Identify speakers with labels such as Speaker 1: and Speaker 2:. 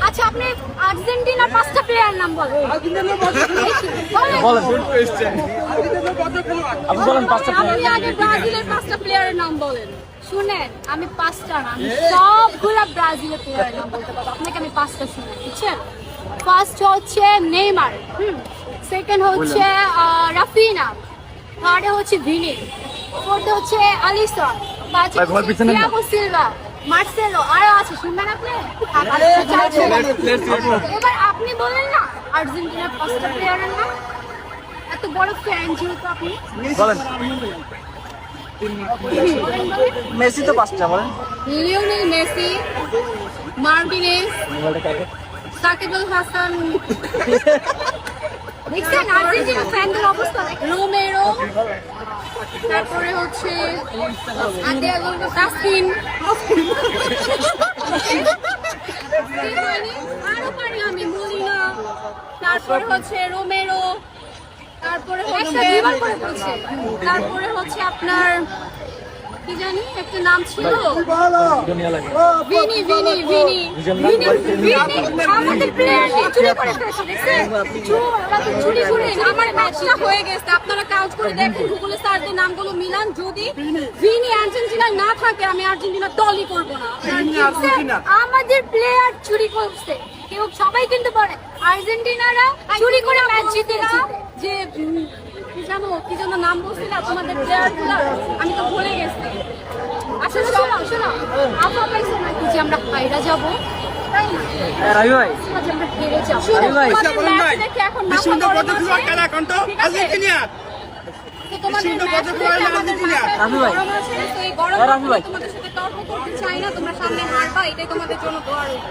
Speaker 1: আচ্ছা আপনি আর্জেন্টিনার 5টা প্লেয়ার নাম বলেন।
Speaker 2: বলেন আপনি বলেন 5টা
Speaker 1: আপনি আগে ব্রাজিলের 5টা প্লেয়ারের নাম বলেন। শুনেন আমি 5টা না, আমি সবগুলা ব্রাজিলের প্লেয়ারের নাম বলতে পারবো। আপনাকে আমি 5টা শুনেন, বুঝছেন? ফার্স্ট হচ্ছে নেইমার, সেকেন্ড হচ্ছে রাফিনা, থার্ড হচ্ছে ভিনি, ফোর্থ হচ্ছে আলিসন, পাঁচ থিয়াগো সিলভা, মার্সেলো, আরো আছে, শুনবেন আপনি? এবার আপনি বলেন না আর্জেন্টিনার 5টা প্লেয়ারের নাম। এত বড় ফ্যান যেহেতু আপনি
Speaker 2: বলেন
Speaker 1: বলেন।
Speaker 2: মেসি তো 5টা বলেন।
Speaker 1: Lionel Messi, Martinez, Shakib Al Hasan, দেখছেন আর্জেন্টিনা ফ্যানদের অবস্থা, রোমেরো, তারপরে হচ্ছে তাসকিন, আরো পারি আমি মলিনা, তারপরে হচ্ছে রোমেরো, তারপরে হচ্ছে আপনার কি জানি একটা নাম ছিল, ভিনি ভিনি ভিনি ভিনি ভিনি আমাদের প্লেয়ার চুরি করে ফেলেছে, দেখছেন? চুরি করে আমার ম্যাচটা হয়ে গেছে, আপনারা কাউন্ট করে দেখেন, গুগলে সার্চ দিয়ে নামগুলো মিলান। যদি ভিনি আর্জেন্টিনা না থাকে আমি আর্জেন্টিনা দলই করব না। আমাদের প্লেয়ার চুরি করছে, কেউ সবাই কিন্তু বলে আর্জেন্টিনারা চুরি করে ম্যাচ জিতেছে। যে কি যেন নাম বলছি না তোমাদের প্লেয়ার গুলা, আমি তো ভুলে গেছি। আসলে শোনো আফা পাইছে নাকি যে আমরা হাইরা যাবো, তাই না?
Speaker 2: রাবি ভাই
Speaker 1: আজ আমরা হেরে যাবো। তোমাদের ম্যাচ দেখে এখন মাথা গরম আছে, ঠিক আছে? তো তোমাদের ম্যাচ দেখে আমাদের মাথা গরম আছে, তো এই গরম মাথায় তোমাদের সাথে তর্ক করতে চাই না, তোমরা সামনে হারবা, এটাই তোমাদের জন্য দোয়া রইল।